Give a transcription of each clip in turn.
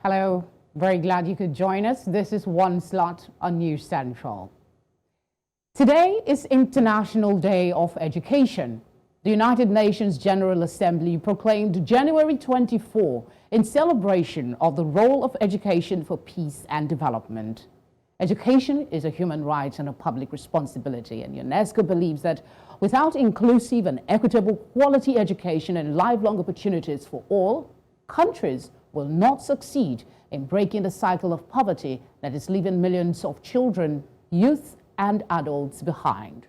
Hello, very glad you could join us. This is One Slot on News Central. Today is International Day of Education. The United Nations General Assembly proclaimed January 24 in celebration of the role of education for peace and development. Education is a human right and a public responsibility, and UNESCO believes that without inclusive and equitable quality education and lifelong opportunities for all, countries will not succeed in breaking the cycle of poverty that is leaving millions of children, youth, and adults behind.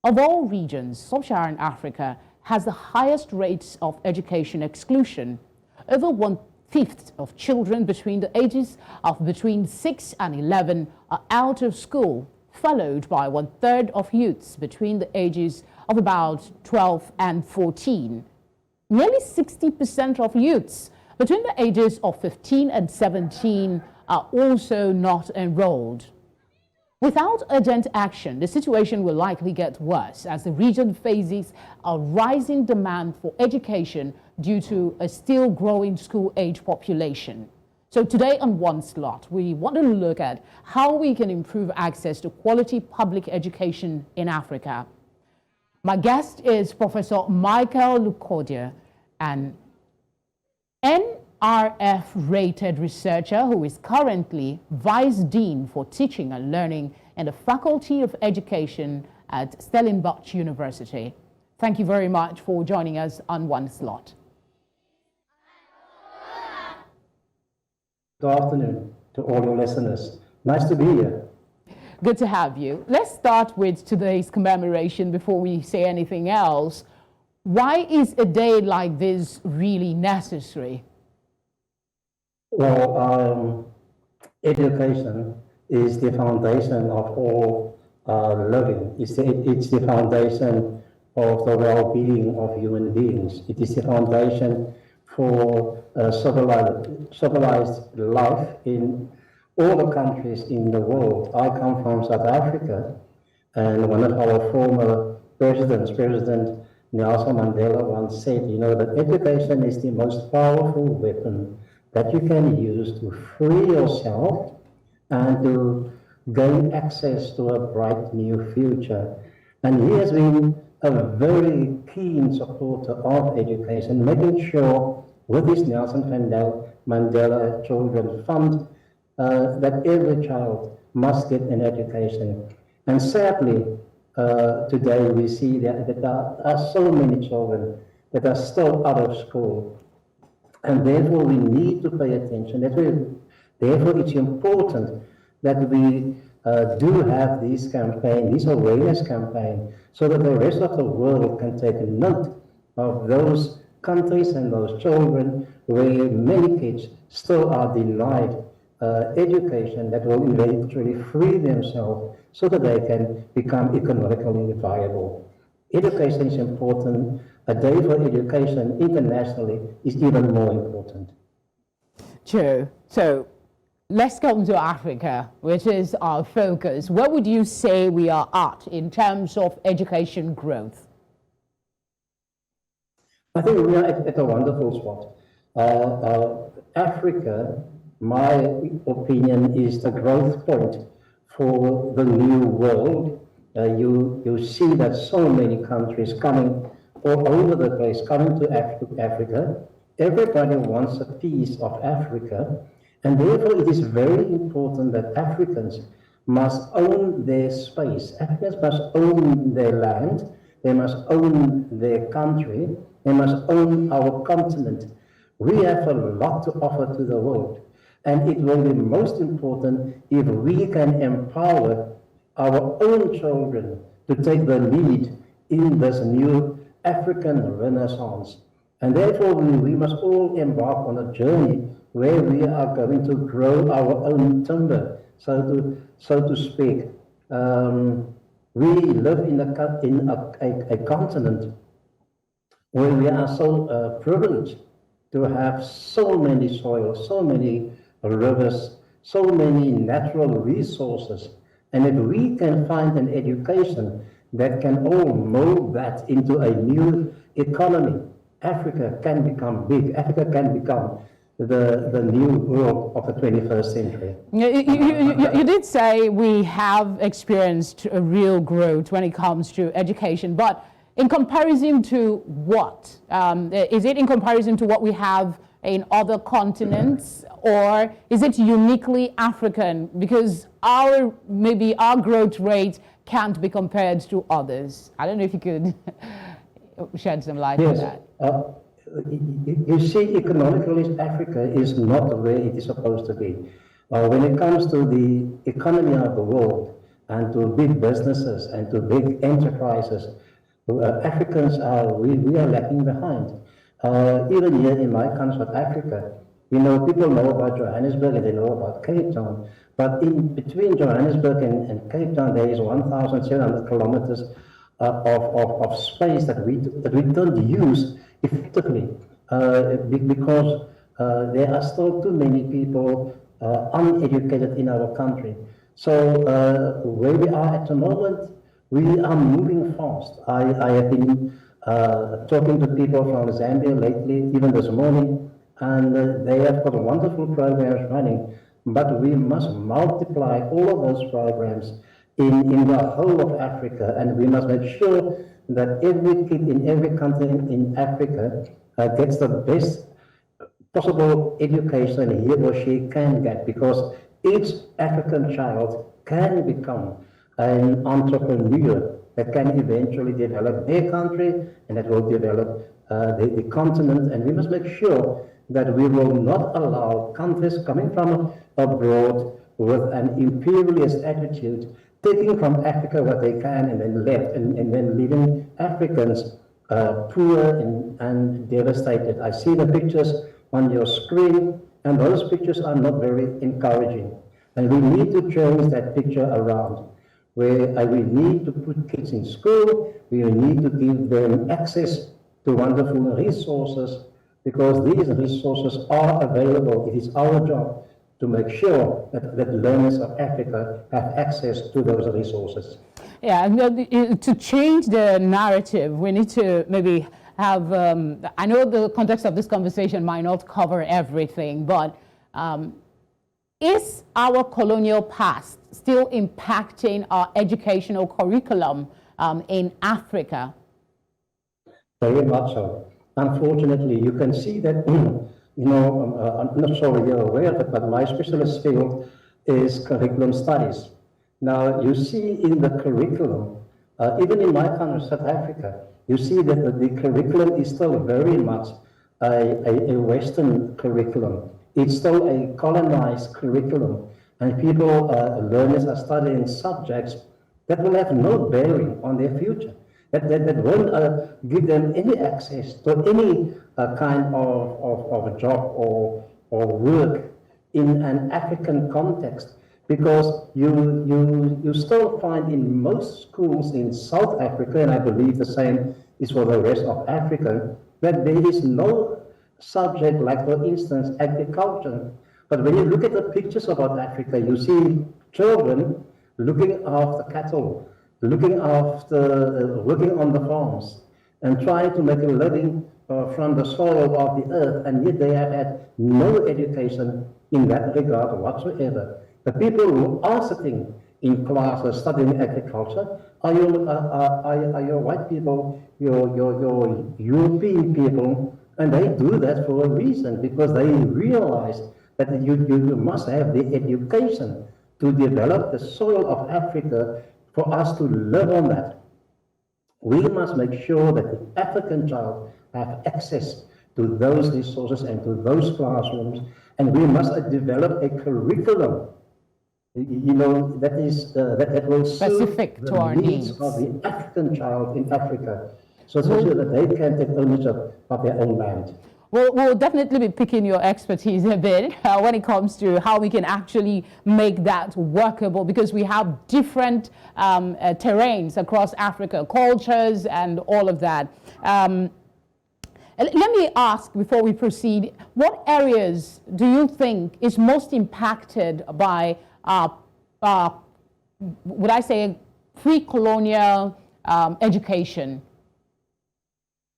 Of all regions, Sub-Saharan Africa has the highest rates of education exclusion. Over 1/5 of children between the ages of between 6 and 11 are out of school, followed by 1/3 of youths between the ages of about 12 and 14. Nearly 60% of youths between the ages of 15 and 17 are also not enrolled. Without urgent action, the situation will likely get worse as the region faces a rising demand for education due to a still growing school-age population. So today on One Slot, we want to look at how we can improve access to quality public education in Africa. My guest is Professor Michael Cordeur, an NRF-rated researcher who is currently Vice Dean for Teaching and Learning in the Faculty of Education at Stellenbosch University. Thank you very much for joining us on One Slot. Good afternoon to all your listeners. Nice to be here. Good to have you. Let's start with today's commemoration before we say anything else. Why is a day like this really necessary? Well, education is the foundation of all living. It's the foundation of the well-being of human beings. It is the foundation for civilized life in all the countries in the world. I come from South Africa, and one of our former presidents, President Nelson Mandela, once said, that education is the most powerful weapon that you can use to free yourself and to gain access to a bright new future. And he has been a very keen supporter of education, making sure with his Nelson Mandela Children's Fund that every child must get an education. And sadly, today we see that there are so many children that are still out of school. And therefore we need to pay attention. Therefore it's important that we do have this campaign, this awareness campaign, so that the rest of the world can take note of those countries and those children where many kids still are denied education that will eventually free themselves so that they can become economically viable. Education is important. A day for education internationally is even more important. True. So let's come to Africa, which is our focus. Where would you say we are at in terms of education growth? I think we are at a wonderful spot. Africa, my opinion, is the growth point for the new world. You see that so many countries coming all over the place, coming to Africa. Everybody wants a piece of Africa, and therefore it is very important that Africans must own their space. Africans must own their land, they must own their country, they must own our continent. We have a lot to offer to the world, and it will be most important if we can empower our own children to take the lead in this new African Renaissance. And therefore we must all embark on a journey where we are going to grow our own timber, so to speak. We live in a continent where we are so privileged to have so many soils, so many rivers, so many natural resources. And if we can find an education that can all mold that into a new economy, Africa can become big. Africa can become the new world of the 21st century. You did say we have experienced a real growth when it comes to education, but in comparison to what? Is it in comparison to what we have in other continents, or is it uniquely African? Because maybe our growth rate can't be compared to others. I don't know if you could shed some light on that. You see, economically, Africa is not where it is supposed to be. When it comes to the economy of the world and to big businesses and to big enterprises, Africans we are lacking behind. Even here in my country, South Africa, people know about Johannesburg and they know about Cape Town, but in between Johannesburg and Cape Town, there is 1,700 kilometers of space that we don't use effectively because there are still too many people uneducated in our country. So where we are at the moment, we are moving fast. I have been talking to people from Zambia lately, even this morning, and they have got wonderful programs running, but we must multiply all of those programs in the whole of Africa, and we must make sure that every kid in every country in Africa gets the best possible education he or she can get, because each African child can become an entrepreneur that can eventually develop their country and that will develop the continent. And we must make sure that we will not allow countries coming from abroad with an imperialist attitude taking from Africa what they can and then left and then leaving Africans poor and devastated. I see the pictures on your screen, and those pictures are not very encouraging. And we need to change that picture around, where we need to put kids in school, we need to give them access to wonderful resources, because these resources are available. It is our job to make sure that learners of Africa have access to those resources. Yeah, to change the narrative, we need to maybe have, I know the context of this conversation might not cover everything, but is our colonial past still impacting our educational curriculum in Africa? Very much so. Unfortunately, you can see that, I'm not sure you're aware of it, but my specialist field is curriculum studies. Now, you see in the curriculum, even in my country, South Africa, you see that the curriculum is still very much a Western curriculum. It's still a colonized curriculum, and people, learners are studying subjects that will have no bearing on their future, that won't give them any access to any kind of a job or work in an African context, because you still find in most schools in South Africa, and I believe the same is for the rest of Africa, that there is no subject like, for instance, agriculture. But when you look at the pictures about Africa, you see children looking after cattle, looking after, working on the farms, and trying to make a living from the soil of the earth, and yet they have had no education in that regard whatsoever. The people who are sitting in classes studying agriculture are your white people, your European people, and they do that for a reason, because they realize that you must have the education to develop the soil of Africa for us to live on that. We must make sure that the African child have access to those resources and to those classrooms, and we must develop a curriculum, that is that will specific suit to the our needs needs of the African child in Africa, so that they can take ownership of their own land. We'll definitely be picking your expertise a bit when it comes to how we can actually make that workable, because we have different terrains across Africa, cultures and all of that. Let me ask, before we proceed, what areas do you think is most impacted by, would I say, pre-colonial education?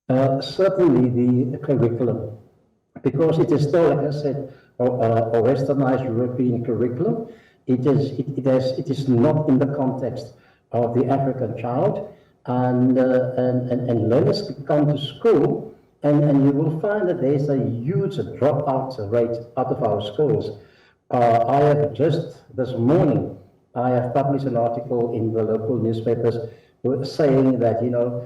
Certainly the curriculum. because it is still, like I said, a westernized European curriculum. It is not in the context of the African child, and learners come to school, and you will find that there's a huge dropout rate out of our schools. I have just this morning, I have published an article in the local newspapers saying that, you know,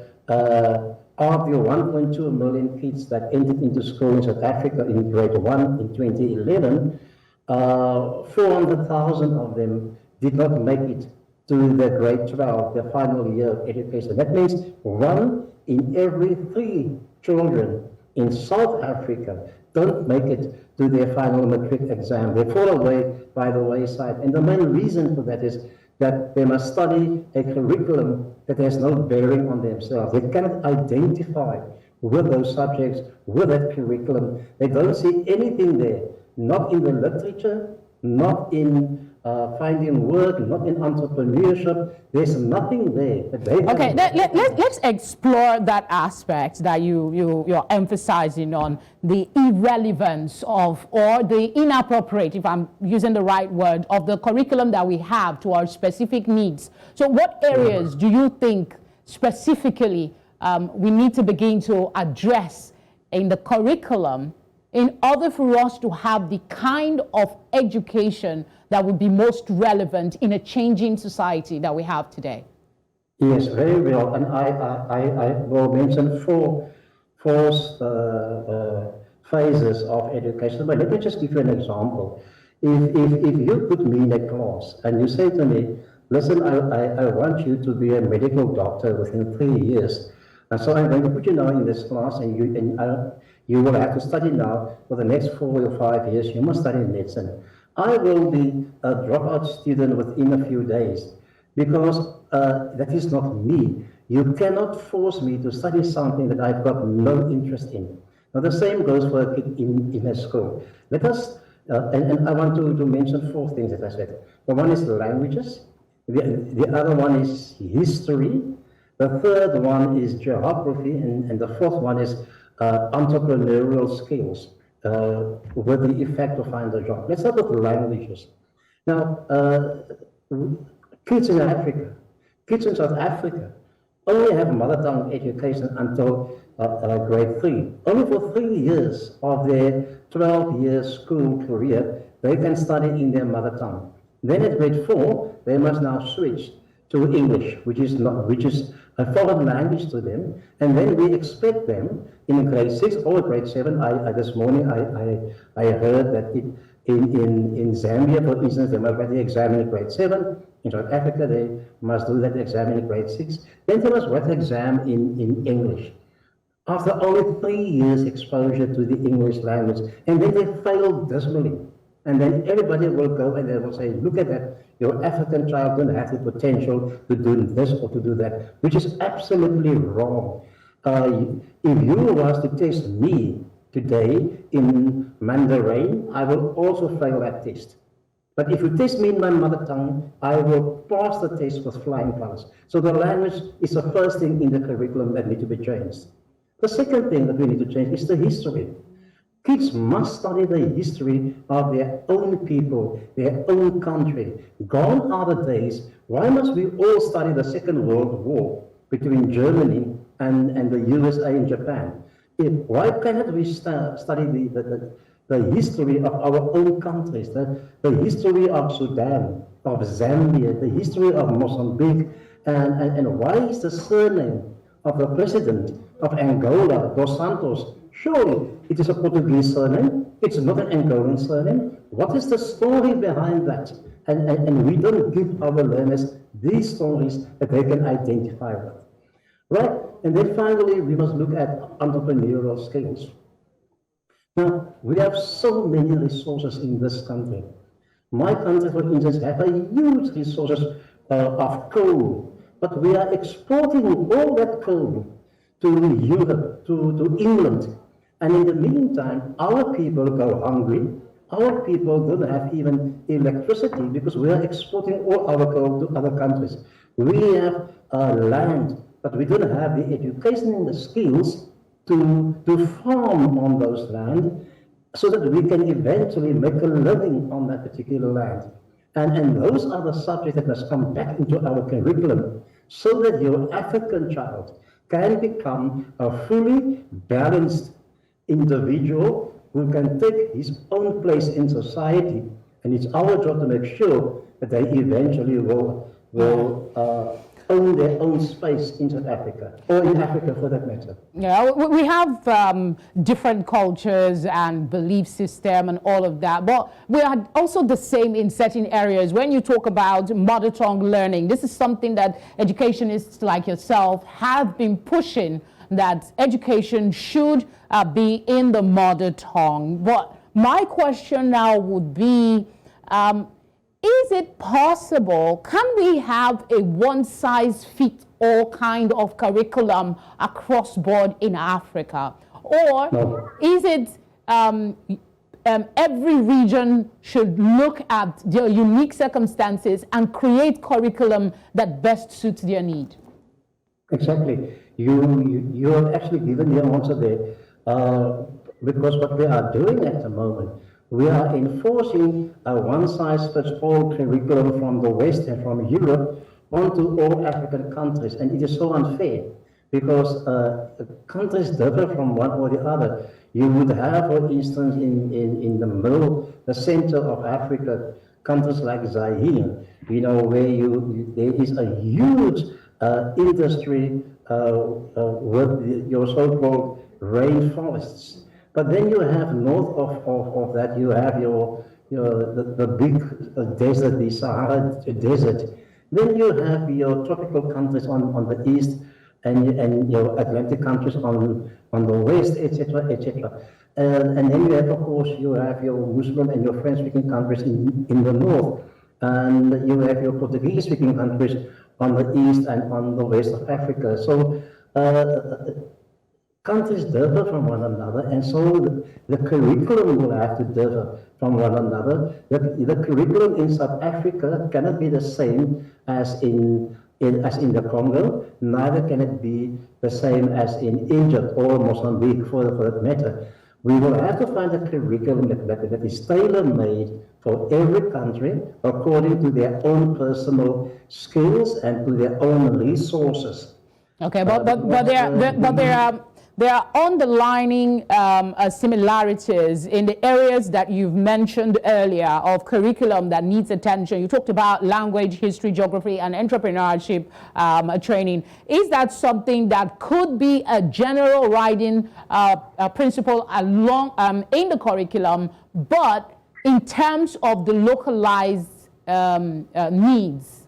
of the 1.2 million kids that entered into school in South Africa in grade 1 in 2011, 400,000 of them did not make it to the grade 12, the final year of education. That means 1 in every 3 children in South Africa don't make it to their final matric exam. They fall away by the wayside. And the main reason for that is that they must study a curriculum that has no bearing on themselves. They cannot identify with those subjects, with that curriculum. They don't see anything there, not in the literature, not in finding work, not in entrepreneurship. There's nothing there. Okay, let's explore that aspect that you're emphasizing on, the irrelevance of, or the inappropriate, if I'm using the right word, of the curriculum that we have to our specific needs. So what areas do you think specifically we need to begin to address in the curriculum in order for us to have the kind of education that would be most relevant in a changing society that we have today? Yes, very well. And I will mention four phases of education. But let me just give you an example. If you put me in a class and you say to me, listen, I want you to be a medical doctor within 3 years. And so I'm going to put you now in this class, and you will have to study now for the next 4 or 5 years. You must study medicine. I will be a dropout student within a few days, because that is not me. You cannot force me to study something that I've got no interest in. Now the same goes for a kid in a school. Let us, and I want to mention 4 things that I said. The one is languages. The other one is history. The third one is geography, and the fourth one is entrepreneurial skills. With the effect to find a job. Let's start with languages. Now, kids in Africa, kids in South Africa, only have mother tongue education until grade 3. Only for 3 years of their 12-year school career, they can study in their mother tongue. Then at grade 4, they must now switch to English, which is a foreign language to them, and then we expect them in grade 6 or grade 7. This morning I heard that in Zambia, for instance, they must write the exam in grade 7. In South Africa, they must do that exam in grade 6. Then they must write the exam in English. After only 3 years exposure to the English language, and then they fail dismally. And then everybody will go and they will say, look at that, your African child doesn't have the potential to do this or to do that, which is absolutely wrong. If you was to test me today in Mandarin, I will also fail that test. But if you test me in my mother tongue, I will pass the test with flying colors. So the language is the first thing in the curriculum that needs to be changed. The second thing that we need to change is the history. Kids must study the history of their own people, their own country. Gone are the days, why must we all study the Second World War between Germany and the USA and Japan? Why cannot we study the history of our own countries, the history of Sudan, of Zambia, the history of Mozambique, and why is the surname of the president of Angola, Dos Santos? Surely it is a Portuguese surname. It's not an Angolan surname. What is the story behind that? And we don't give our learners these stories that they can identify with. Right? And then finally, we must look at entrepreneurial skills. Now, we have so many resources in this country. My country, for instance, has a huge resources of coal, but we are exporting all that coal to Europe, to England. And in the meantime, our people go hungry. Our people don't have even electricity because we are exporting all our coal to other countries. We have land, but we don't have the education and the skills to farm on those land. so that we can eventually make a living on that particular land. And those are the subjects that must come back into our curriculum so that your African child can become a fully balanced individual who can take his own place in society. And it's our job to make sure that they eventually will own their own space in South Africa, or in Africa for that matter. Yeah, we have different cultures and belief system and all of that, but we are also the same in certain areas. When you talk about mother tongue learning, this is something that educationists like yourself have been pushing, that education should be in the mother tongue. But my question now would be, is it possible, can we have a one-size-fits-all kind of curriculum across board in Africa? Or No. is it every region should look at their unique circumstances and create curriculum that best suits their need? Exactly. You have actually given the answer there, because what we are doing at the moment, we are enforcing a one-size-fits-all curriculum from the West and from Europe onto all African countries, and it is so unfair because countries differ from one or the other. You would have, for instance, in the middle, the center of Africa, countries like Zaire, you know, where there is a huge industry with your so-called rainforests. But then you have north of that, you have the big desert, the Sahara Desert. Then you have your tropical countries on the east and your Atlantic countries on the west, etc., etc. And then you have, of course, you have your Muslim and your French-speaking countries in the north. And you have your Portuguese-speaking countries on the east and on the west of Africa. So countries differ from one another, and so the curriculum will have to differ from one another. The curriculum in South Africa cannot be the same as in the Congo, neither can it be the same as in Egypt or Mozambique for that matter. We will have to find a curriculum that is tailor-made for every country according to their own personal skills and to their own resources. Okay, but there are underlining similarities in the areas that you've mentioned earlier of curriculum that needs attention. You talked about language, history, geography, and entrepreneurship training. Is that something that could be a general writing principle along in the curriculum, but in terms of the localized needs?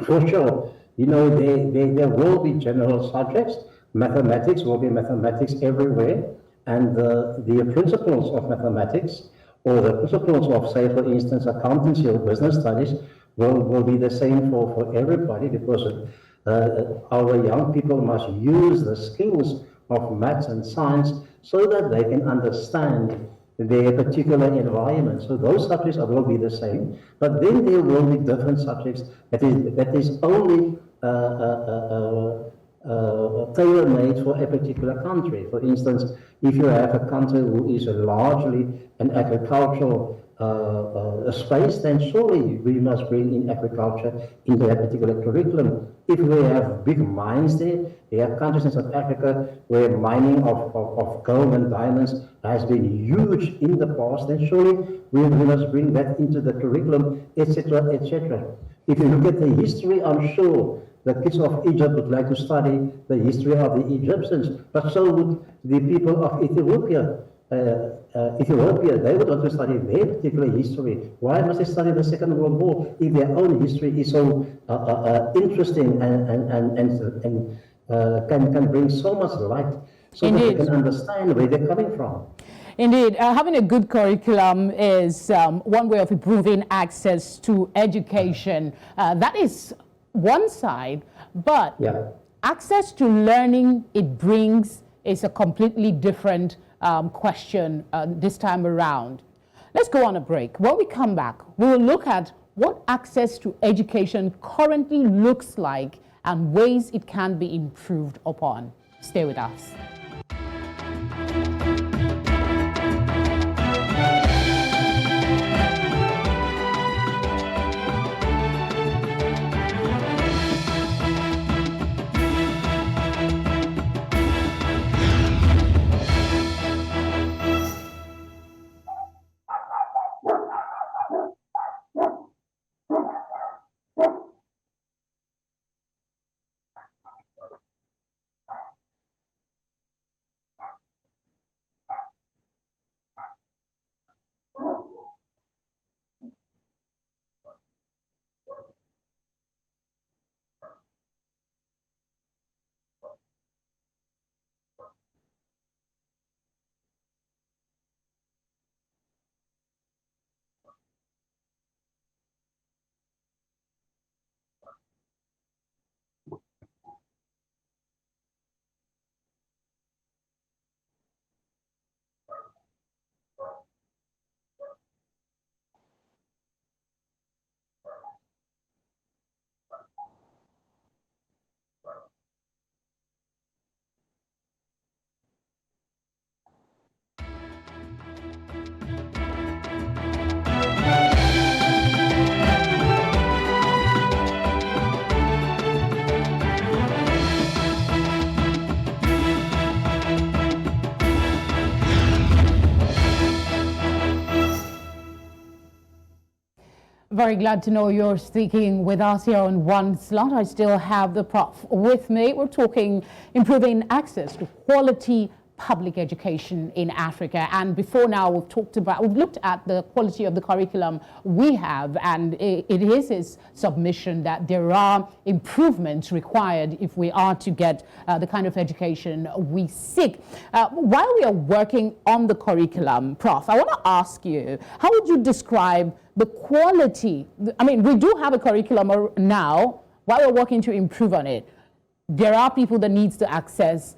For sure. You know, there will be general subjects. Mathematics will be mathematics everywhere, and the principles of mathematics, or the principles of, say, for instance, accountancy or business studies, will be the same for everybody, because our young people must use the skills of maths and science so that they can understand their particular environment. So those subjects will be the same, but then there will be different subjects that is only tailor-made for a particular country. For instance, if you have a country who is largely an agricultural space, then surely we must bring in agriculture into that particular curriculum. If we have big mines there are countries in South Africa where mining of gold and diamonds has been huge in the past, then surely we must bring that into the curriculum, etc., etc. If you look at the history, I'm sure the kids of Egypt would like to study the history of the Egyptians, but so would the people of Ethiopia. They would want to study their particular history. Why must they study the Second World War if their own history is so interesting and can bring so much light, so Indeed. That they can understand where they're coming from? Indeed, having a good curriculum is one way of improving access to education. That is one side, but access to learning it brings is a completely different question this time around. Let's go on a break. When we come back, we will look at what access to education currently looks like and ways it can be improved upon. Stay with us. very glad to know you're speaking with us here on One Slot. I still have the Prof with me. We're talking improving access to quality public education in Africa. And before now, we've looked at the quality of the curriculum we have, and it is his submission that there are improvements required if we are to get the kind of education we seek. While we are working on the curriculum, Prof, I want to ask you, how would you describe the quality? I mean, we do have a curriculum now. While we're working to improve on it, there are people that needs to access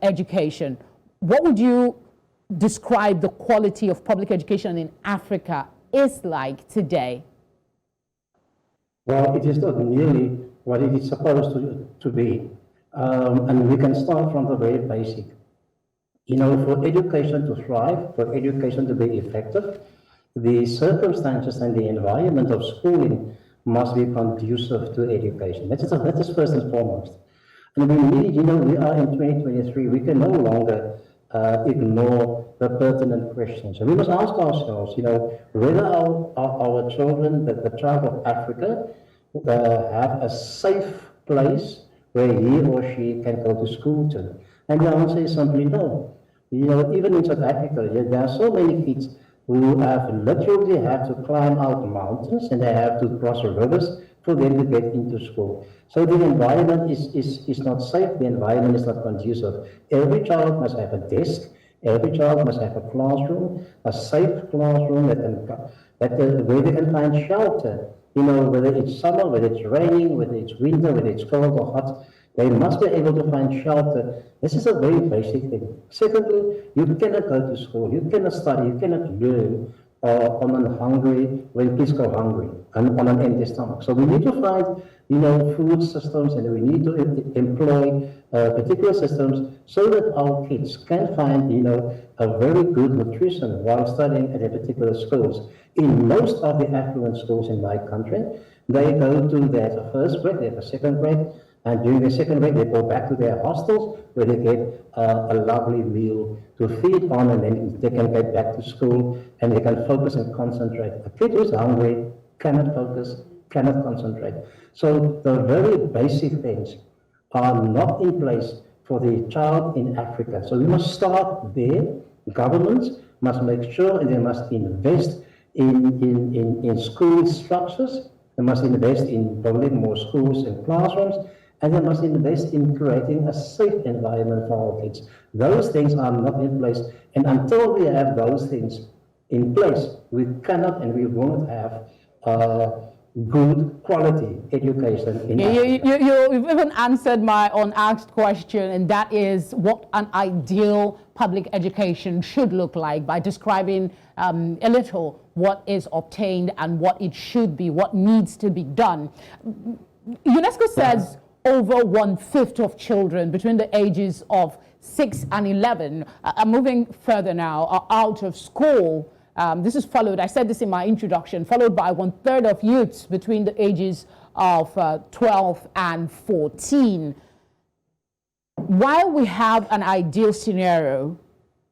education. What would you describe the quality of public education in Africa is like today? Well, it is not nearly what it is supposed to be. And we can start from the very basic. You know, for education to thrive, for education to be effective, the circumstances and the environment of schooling must be conducive to education. That is first and foremost. And we need, you know, we are in 2023, we can no longer ignore the pertinent questions. And we must ask ourselves, you know, whether our children, the child of Africa, have a safe place where he or she can go to school to. And the answer is simply no. You know, even in South Africa, there are so many kids who have literally had to climb out mountains and they have to cross rivers for them to get into school. So the environment is not safe, the environment is not conducive. Every child must have a desk, every child must have a classroom, a safe classroom where they can find shelter. You know, whether it's summer, whether it's raining, whether it's winter, whether it's cold or hot, they must be able to find shelter. This is a very basic thing. Secondly, you cannot go to school, you cannot study, you cannot learn when kids go hungry and on an empty stomach. So we need to find, you know, food systems, and we need to employ particular systems so that our kids can find, you know, a very good nutrition while studying at a particular schools. In most of the affluent schools in my country, they go to their first grade, they have a second grade, and during the second grade, they go back to their hostels where they get a lovely meal to feed on, and then they can get back to school and they can focus and concentrate. A kid who's hungry cannot focus, cannot concentrate. So the very basic things are not in place for the child in Africa. So we must start there. Governments must make sure, and they must invest in school structures. They must invest in building more schools and classrooms. And they must invest in creating a safe environment for our kids. Those things are not in place. And until we have those things in place, we cannot and we won't have good quality education in Africa. You've even answered my unasked question, and that is what an ideal public education should look like by describing a little what is obtained and what it should be, what needs to be done. UNESCO says over 1/5 of children between the ages of 6 and 11 are moving further now, are out of school. This is followed, I said this in my introduction, followed by 1/3 of youths between the ages of 12 and 14. While we have an ideal scenario,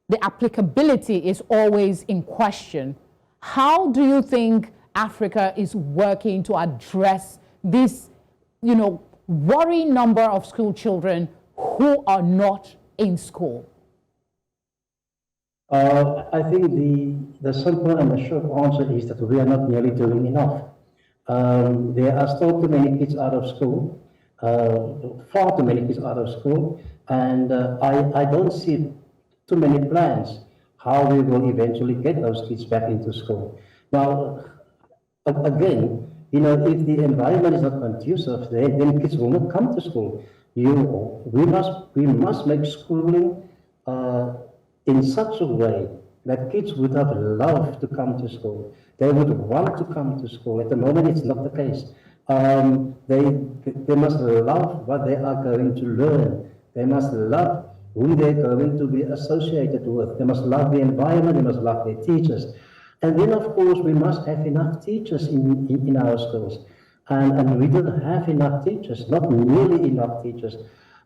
the applicability is always in question. How do you think Africa is working to address this, you know, worrying number of school children who are not in school? I think the simple and the short answer is that we are not nearly doing enough. There are still too many kids out of school, far too many kids out of school, and I don't see too many plans how we will eventually get those kids back into school. Now, again, you know, if the environment is not conducive, then kids will not come to school. We must make schooling in such a way that kids would have loved to come to school. They would want to come to school. At the moment, it's not the case. They must love what they are going to learn. They must love who they're going to be associated with. They must love the environment. They must love their teachers. And then, of course, we must have enough teachers in our schools. And we don't have enough teachers, not nearly enough teachers.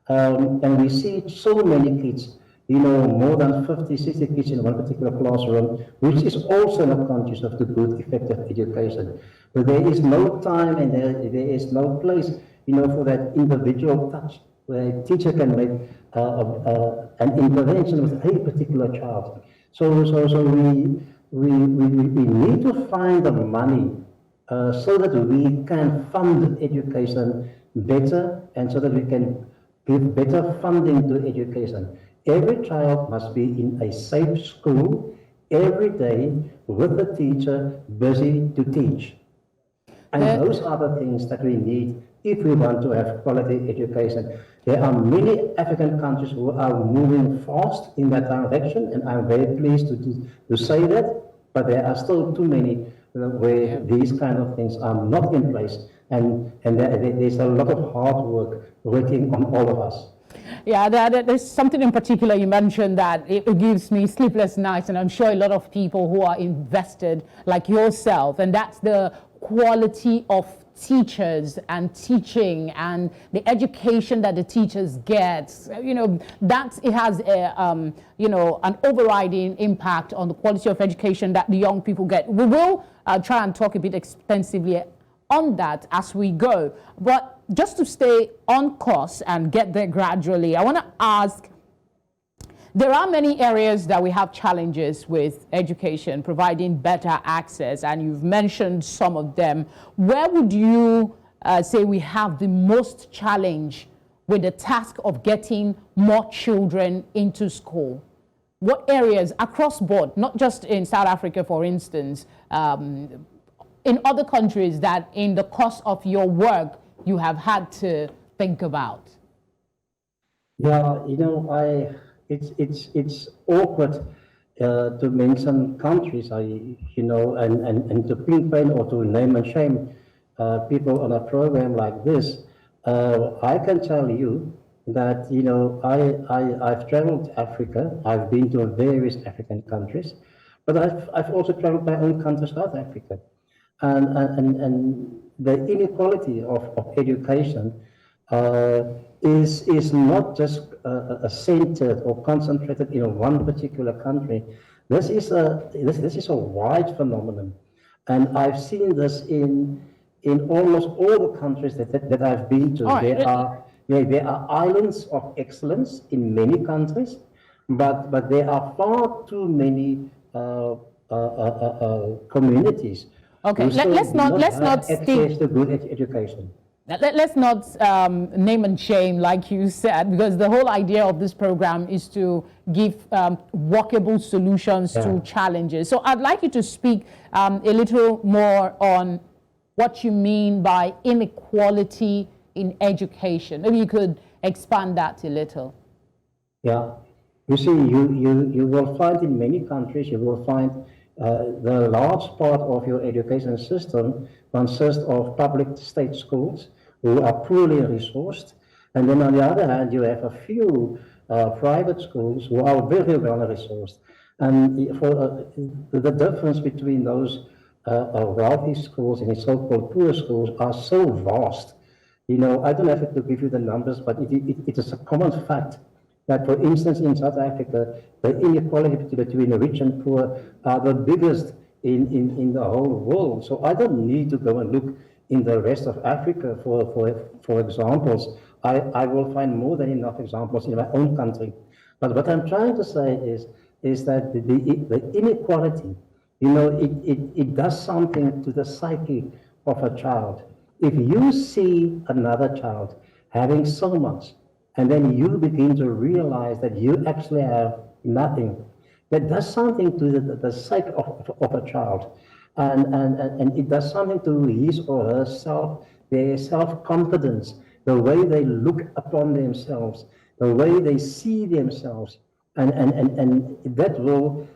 And we see so many kids, you know, more than 50, 60 kids in one particular classroom, which is also not conscious of the good, effective education. But there is no time and there is no place, you know, for that individual touch, where a teacher can make an intervention with a particular child. So we need to find the money so that we can fund education better and so that we can give better funding to education. Every child must be in a safe school every day with a teacher busy to teach. And those are the things that we need if we want to have quality education. There are many African countries who are moving fast in that direction, and I'm very pleased to say that, but there are still too many where these kind of things are not in place, and there's a lot of hard work waiting on all of us. Yeah, there's something in particular you mentioned that it gives me sleepless nights, and I'm sure a lot of people who are invested like yourself, and that's the quality of teachers and teaching and the education that the teachers get. You know, that it has a, you know, an overriding impact on the quality of education that the young people get. We will try and talk a bit extensively on that as we go, but just to stay on course and get there gradually, I want to ask, there are many areas that we have challenges with education, providing better access, and you've mentioned some of them. Where would you say we have the most challenge with the task of getting more children into school? What areas across board, not just in South Africa, for instance, in other countries that in the course of your work you have had to think about? Yeah, you know, it's awkward to mention countries, you know, and to pinpoint or to name and shame people on a program like this. I can tell you that, you know, I've traveled to Africa. I've been to various African countries, but I've also traveled my own country, South Africa. And the inequality of education is not just centered or concentrated in one particular country. This is a wide phenomenon, and I've seen this in almost all the countries that I've been to. There are islands of excellence in many countries, but there are far too many communities. Okay, let's not stick to good education. Let's not name and shame, like you said, because the whole idea of this program is to give workable solutions to challenges. So I'd like you to speak a little more on what you mean by inequality in education. Maybe you could expand that a little. Yeah, you see, you will find in many countries, you will find the large part of your education system consists of public state schools who are poorly resourced. And then on the other hand, you have a few private schools who are very well resourced. And for the difference between those wealthy schools and the so-called poor schools are so vast. You know, I don't have to give you the numbers, but it is a common fact that, for instance, in South Africa, the inequality between the rich and poor are the biggest in the whole world. So I don't need to go and look in the rest of Africa for examples. I will find more than enough examples in my own country. But what I'm trying to say is that the inequality, you know, it does something to the psyche of a child. If you see another child having so much, and then you begin to realize that you actually have nothing, that does something to the psyche of a child. And it does something to his or her their self-confidence, the way they look upon themselves, the way they see themselves. And that will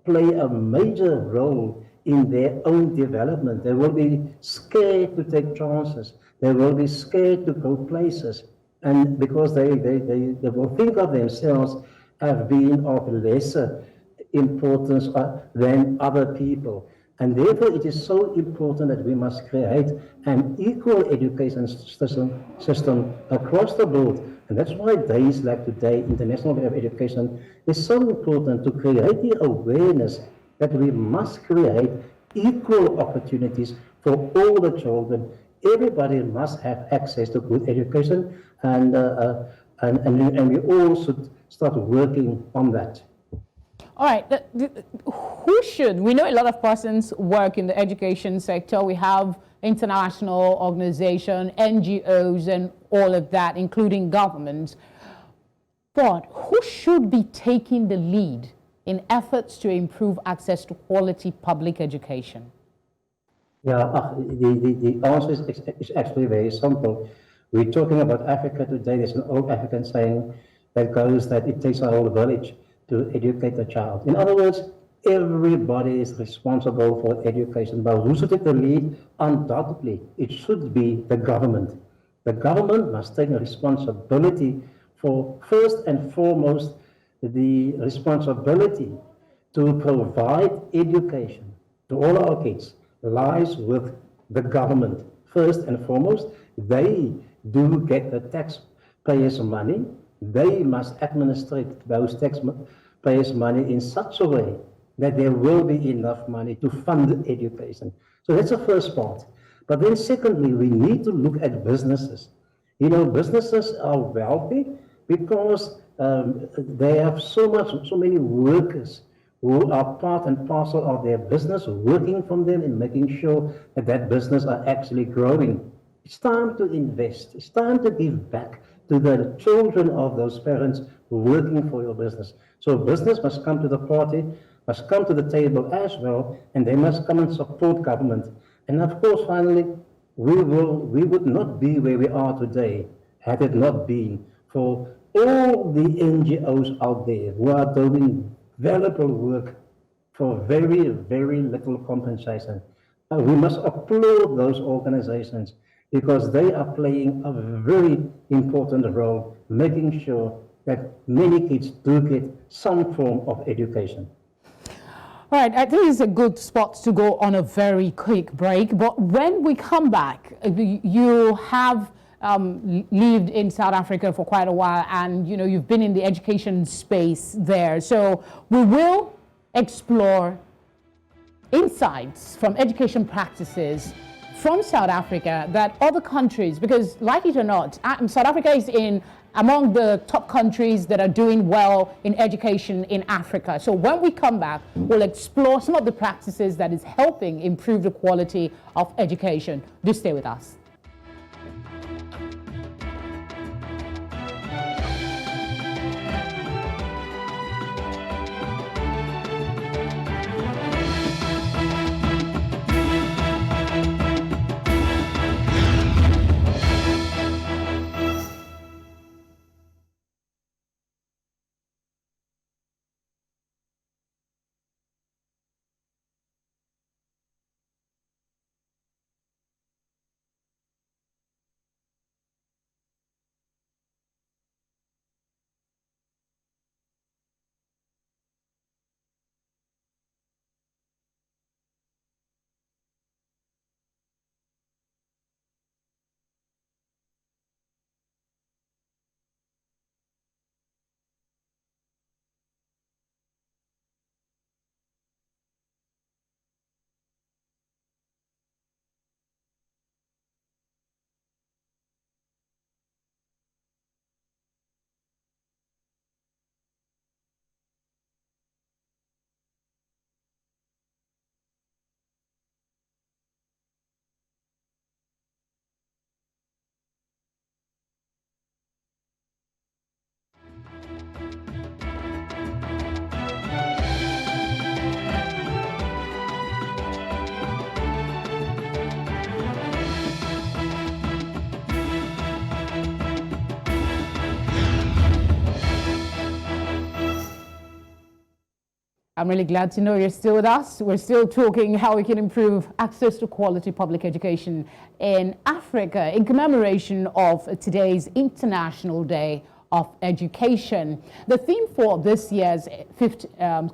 play a major role in their own development. They will be scared to take chances. They will be scared to go places. And because they will think of themselves as being of lesser importance than other people. And therefore, it is so important that we must create an equal education system across the board, And that's why days like today, International Day of Education, is so important to create the awareness that we must create equal opportunities for all the children. Everybody must have access to good education, and we all should start working on that. All right, who should? We know a lot of persons work in the education sector. We have international organizations, NGOs, and all of that, including governments. But who should be taking the lead in efforts to improve access to quality public education? Yeah, the answer is actually very simple. We're talking about Africa today. There's an old African saying that goes that it takes a whole village to educate a child. In other words, everybody is responsible for education. But who should take the lead? Undoubtedly, it should be the government. The government must take responsibility for, first and foremost, the responsibility to provide education to all our kids lies with the government. First and foremost, they do get the taxpayers' money. They must administrate those taxpayers' money in such a way that there will be enough money to fund education. So that's the first part. But then secondly, we need to look at businesses. You know, businesses are wealthy because they have so many workers who are part and parcel of their business, working from them and making sure that that business are actually growing. It's time to invest. It's time to give back to the children of those parents working for your business. So business must come to the party, must come to the table as well, and they must come and support government. And of course, finally, we would not be where we are today had it not been for all the NGOs out there who are doing valuable work for very, very little compensation. We must applaud those organizations because they are playing a very important role, making sure that many kids do get some form of education. All right, I think it's a good spot to go on a very quick break. But when we come back, you have lived in South Africa for quite a while, and you know you've been in the education space there. So we will explore insights from education practices from South Africa that other countries, because like it or not, South Africa is among the top countries that are doing well in education in Africa. So when we come back, we'll explore some of the practices that is helping improve the quality of education. Do stay with us. I'm really glad to know you're still with us. We're still talking how we can improve access to quality public education in Africa in commemoration of today's International Day of Education. The theme for this year's fifth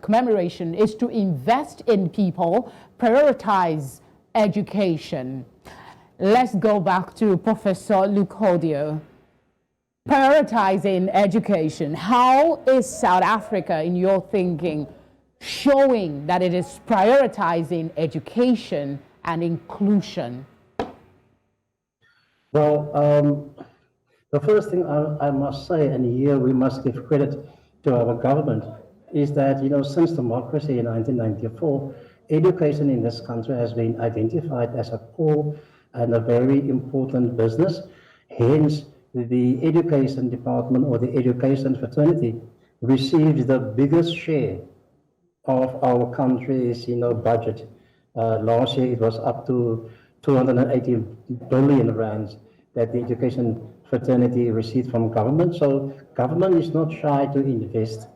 commemoration is to invest in people, prioritize education. Let's go back to Professor Cordeur. prioritizing education. How is South Africa, in your thinking, showing that it is prioritizing education and inclusion? Well, the first thing I must say, and here we must give credit to our government, is that, since democracy in 1994, education in this country has been identified as a core and a very important business. Hence, the education department or the education fraternity receives the biggest share of our country's, budget. Last year it was up to 280 billion rands that the education fraternity received from government. So government is not shy to invest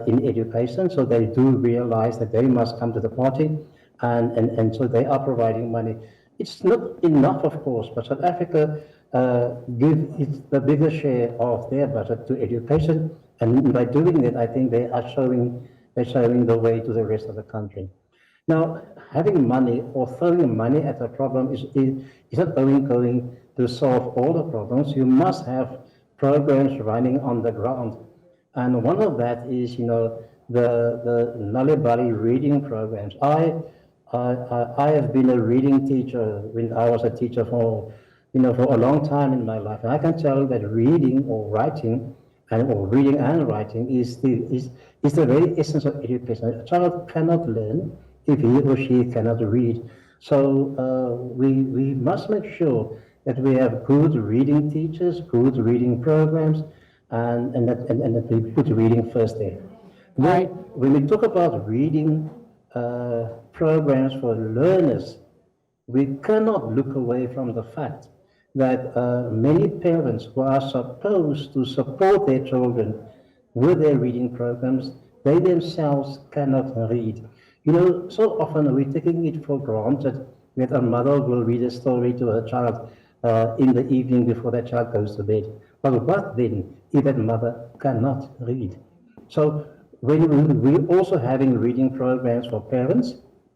in education. So they do realize that they must come to the party, and so they are providing money. It's not enough, of course, but South Africa gives the biggest share of their budget to education, and by doing that, I think they're showing the way to the rest of the country. Now, having money or throwing money at a problem is not only going to solve all the problems. You must have programs running on the ground. And one of that is, the Nalibali reading programs. I have been a reading teacher when I was a teacher for a long time in my life. And I can tell you that reading or writing, or reading and writing is the very essence of education. A child cannot learn if he or she cannot read. So we must make sure that we have good reading teachers, good reading programs, and that we put reading first there. Right. When we talk about reading programs for learners, we cannot look away from the fact that many parents who are supposed to support their children with their reading programs, they themselves cannot read. So often we're taking it for granted that a mother will read a story to her child in the evening before that child goes to bed. But what then if that mother cannot read? So we're also having reading programs for parents,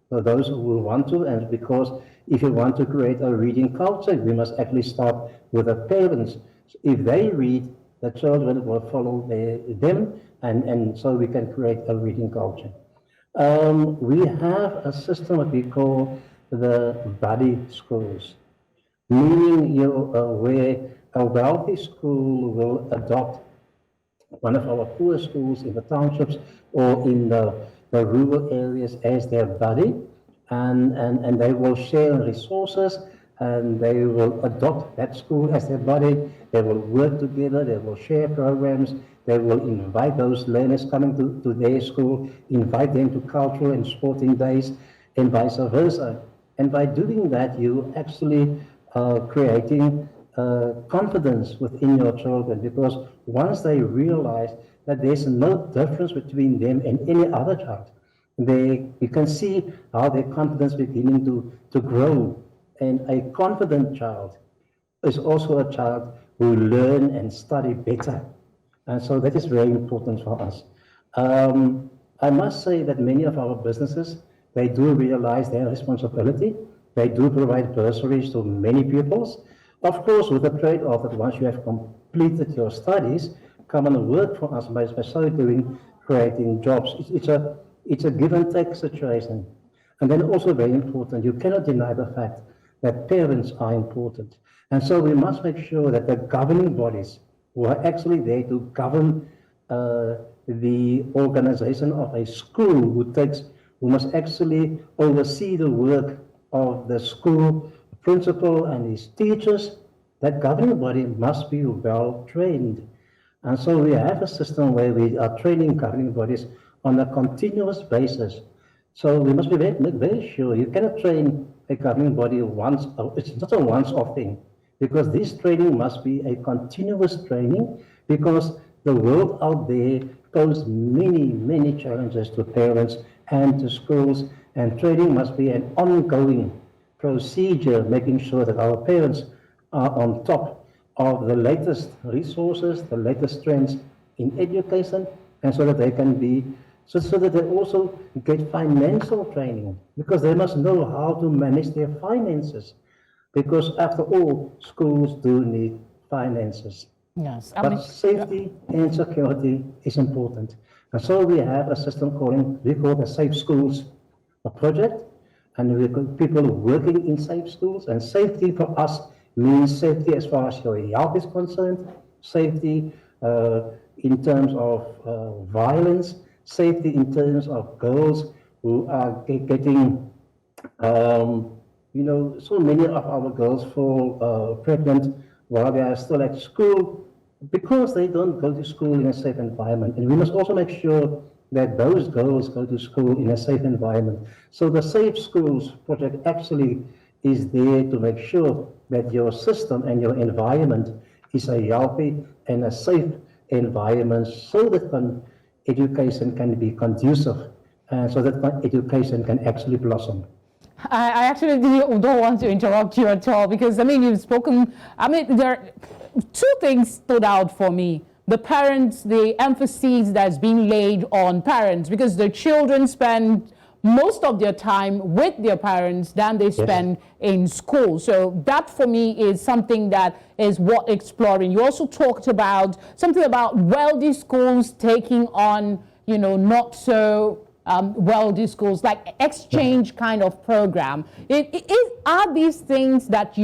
for those who want to, and because if you want to create a reading culture, we must actually start with the parents. If they read, the children will follow them, and so we can create a reading culture. We have a system that we call the buddy schools, meaning where a wealthy school will adopt one of our poor schools in the townships or in the rural areas as their buddy, and they will share resources, and they will adopt that school as their buddy. They will work together, they will share programs, they will invite those learners coming to their school, invite them to cultural and sporting days, and vice versa. And by doing that, you actually creating confidence within your children, because once they realize that there's no difference between them and any other child, you can see how their confidence beginning to grow. And a confident child is also a child who learn and study better. And so that is very important for us. I must say that many of our businesses, they do realize their responsibility. They do provide bursaries to many pupils. Of course, with the trade-off that once you have completed your studies, come and work for us by so doing, creating jobs. It's a give and take situation. And then also very important, you cannot deny the fact that parents are important. And so we must make sure that the governing bodies who are actually there to govern the organization of a school, who must actually oversee the work of the school principal and his teachers, that governing body must be well trained. And so we have a system where we are training governing bodies on a continuous basis. So we must be very sure you cannot train a governing body once. It's not a once-off thing, because this training must be a continuous training, because the world out there poses many challenges to parents and to schools, and training must be an ongoing procedure, making sure that our parents are on top of the latest resources, the latest trends in education, and so that they can be, so that they also get financial training, because they must know how to manage their finances, because after all, schools do need finances. Yes. But safety and security is important. And so we have a system we call the Safe Schools project, and we got people working in safe schools. And safety for us means safety as far as your health is concerned, safety in terms of violence, safety in terms of girls who are getting, so many of our girls fall pregnant while they are still at school because they don't go to school in a safe environment. And we must also make sure that those girls go to school in a safe environment. So the Safe Schools project actually is there to make sure that your system and your environment is a healthy and a safe environment so that education can be conducive and so that education can actually blossom. I actually don't want to interrupt you at all because, you've spoken, there two things stood out for me. The parents, the emphasis that's being laid on parents, because the children spend most of their time with their parents than they spend in school. So that for me is something that is worth exploring. You also talked about something about wealthy schools taking on, not so wealthy schools, like exchange kind of program. Are these things that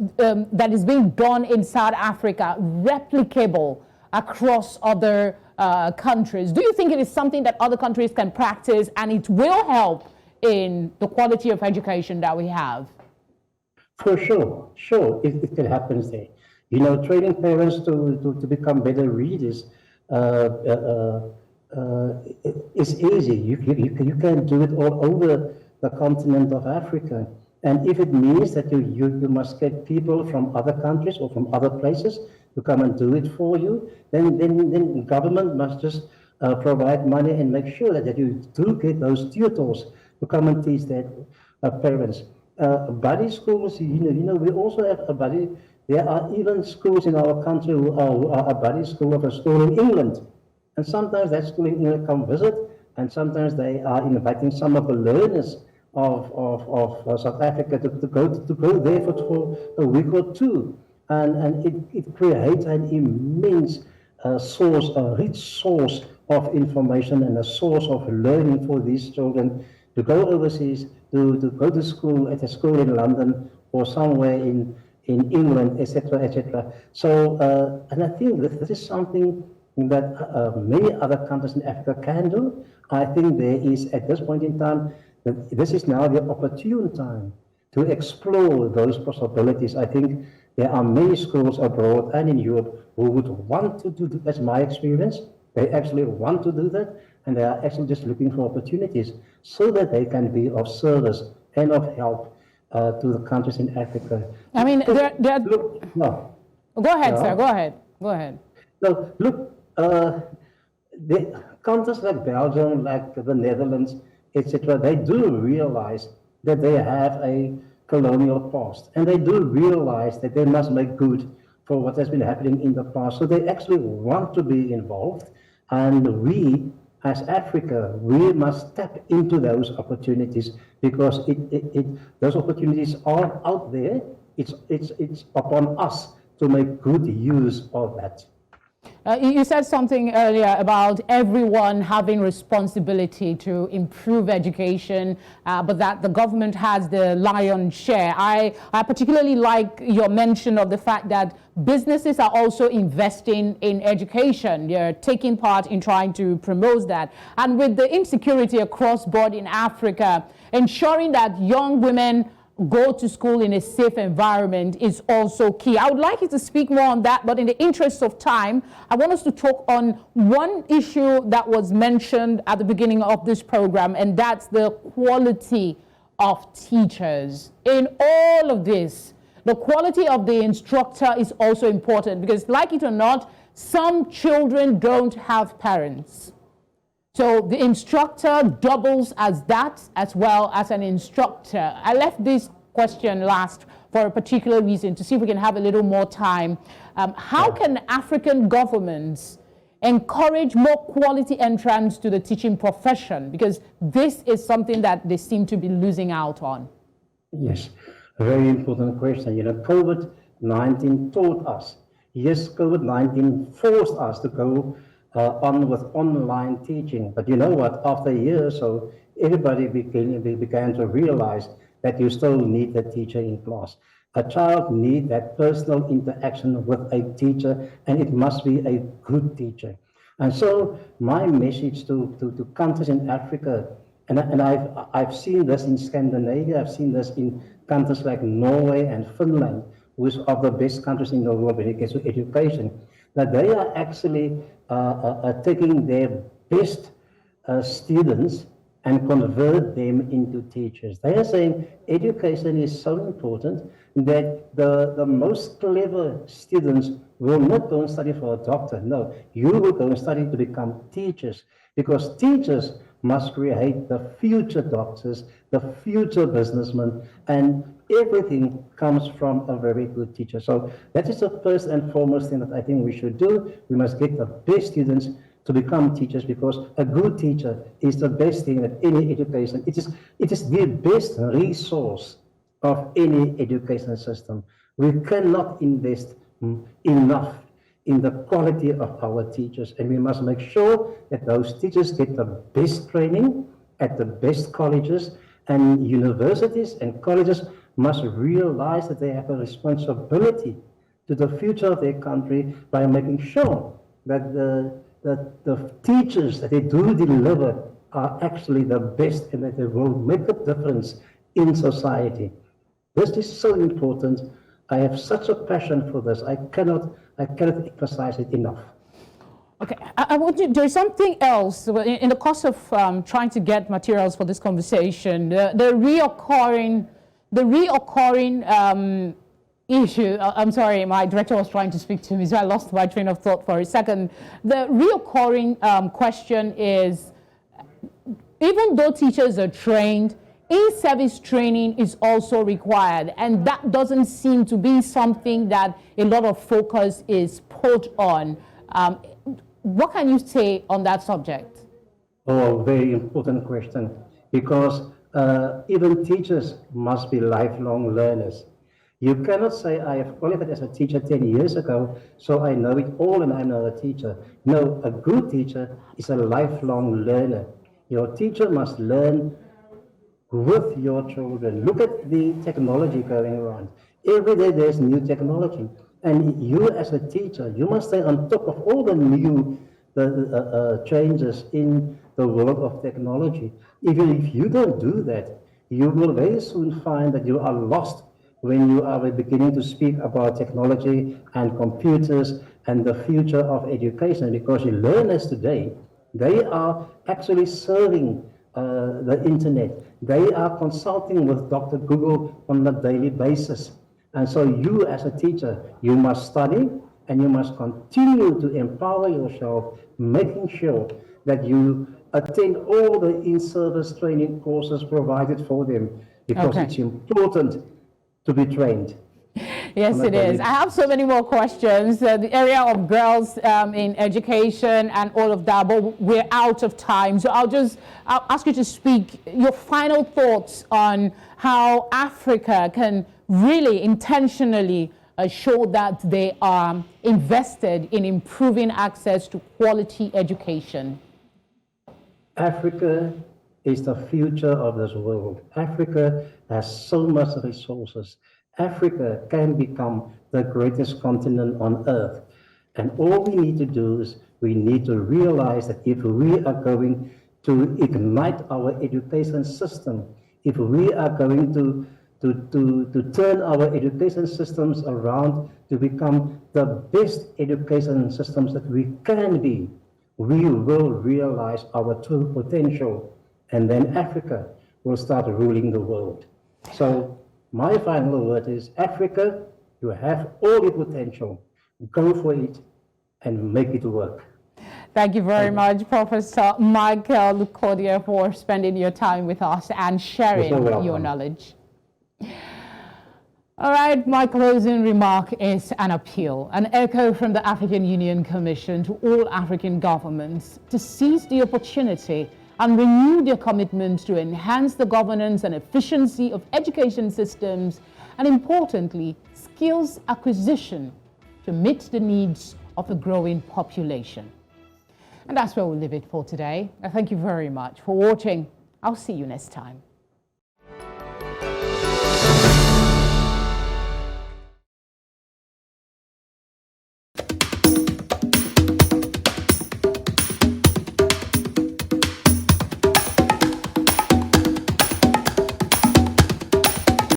that is being done in South Africa replicable across other countries? Do you think it is something that other countries can practice and it will help in the quality of education that we have? For sure, it can happen there. Training parents to become better readers is easy. You can do it all over the continent of Africa. And if it means that you must get people from other countries or from other places to come and do it for you, then government must just provide money and make sure that you do get those tutors to come and teach their parents. Buddy schools, we also have a buddy. There are even schools in our country who are a buddy school of a school in England. And sometimes that school in England come visit, and sometimes they are inviting some of the learners of South Africa to go there for a week or two. And it creates an immense source, a rich source of information and a source of learning for these children to go overseas, to go to school at a school in London or somewhere in England, etc., etc. So, and I think that this is something that many other countries in Africa can do. I think there is, at this point in time, that this is now the opportune time to explore those possibilities. I think there are many schools abroad and in Europe who would want to do that. That's my experience. They actually want to do that, and they are actually just looking for opportunities so that they can be of service and of help to the countries in Africa. Look, no. Go ahead, sir. Go ahead. No, look, the countries like Belgium, like the Netherlands, etc., they do realize that they have a colonial past, and they do realize that they must make good for what has been happening in the past. So they actually want to be involved, and we, as Africa, we must tap into those opportunities because those opportunities are out there. It's upon us to make good use of that. You said something earlier about everyone having responsibility to improve education, but that the government has the lion's share. I particularly like your mention of the fact that businesses are also investing in education. They're taking part in trying to promote that. And with the insecurity across board in Africa, ensuring that young women go to school in a safe environment is also key. I would like you to speak more on that, but in the interest of time, I want us to talk on one issue that was mentioned at the beginning of this program, and that's the quality of teachers. In all of this, the quality of the instructor is also important because, like it or not, some children don't have parents. So the instructor doubles as that as well as an instructor. I left this question last for a particular reason to see if we can have a little more time. How can African governments encourage more quality entrance to the teaching profession? Because this is something that they seem to be losing out on. Yes, a very important question. COVID-19 taught us, Yes, COVID-19 forced us to go on with online teaching. But you know what? After a year or so, everybody began to realize that you still need a teacher in class. A child needs that personal interaction with a teacher, and it must be a good teacher. And so my message to countries in Africa, and I've seen this in Scandinavia, I've seen this in countries like Norway and Finland, which are the best countries in the world when it comes to education, that they are actually taking their best students and convert them into teachers. They are saying education is so important that the most clever students will not go and study for a doctor. No, you will go and study to become teachers, because teachers must create the future doctors, the future businessmen, and everything comes from a very good teacher. So that is the first and foremost thing that I think we should do. We must get the best students to become teachers, because a good teacher is the best thing that any education, it is the best resource of any education system. We cannot invest enough in the quality of our teachers, and we must make sure that those teachers get the best training at the best colleges, and universities and colleges must realize that they have a responsibility to the future of their country by making sure that the teachers that they do deliver are actually the best, and that they will make a difference in society. This is so important. I have such a passion for this. I cannot emphasize it enough. Okay, I want to, there's something else in the course of trying to get materials for this conversation. The reoccurring issue. I'm sorry, my director was trying to speak to me, so I lost my train of thought for a second. The reoccurring question is, even though teachers are trained, in-service training is also required, and that doesn't seem to be something that a lot of focus is put on. What can you say on that subject? Oh, very important question, because even teachers must be lifelong learners. You cannot say, I have qualified as a teacher 10 years ago, so I know it all and I'm not a teacher. No, a good teacher is a lifelong learner. Your teacher must learn with your children. Look at the technology going around. Every day there's new technology. And you as a teacher, you must stay on top of all the new changes in the world of technology. Even if you don't do that, you will very soon find that you are lost when you are beginning to speak about technology and computers and the future of education, because your learners today, they are actually serving the internet. They are consulting with Dr. Google on a daily basis. And so you as a teacher, you must study and you must continue to empower yourself, making sure that you attend all the in-service training courses provided for them, because it's important to be trained. Yes, it is. I have so many more questions. The area of girls in education and all of that, but we're out of time. So I'll ask you to speak your final thoughts on how Africa can really intentionally show that they are invested in improving access to quality education. Africa is the future of this world. Africa has so much resources. Africa can become the greatest continent on earth. And all we need to do is we need to realize that if we are going to ignite our education system, if we are going to turn our education systems around to become the best education systems that we can be, we will realize our true potential, and then Africa will start ruling the world. So my final word is, Africa, you have all the potential. Go for it and make it work. Thank you very much, Professor Michael Cordeur, for spending your time with us and sharing your knowledge. All right, my closing remark is an appeal, an echo from the African Union Commission to all African governments to seize the opportunity and renew their commitment to enhance the governance and efficiency of education systems, and importantly, skills acquisition to meet the needs of a growing population. And that's where we'll leave it for today. I thank you very much for watching. I'll see you next time.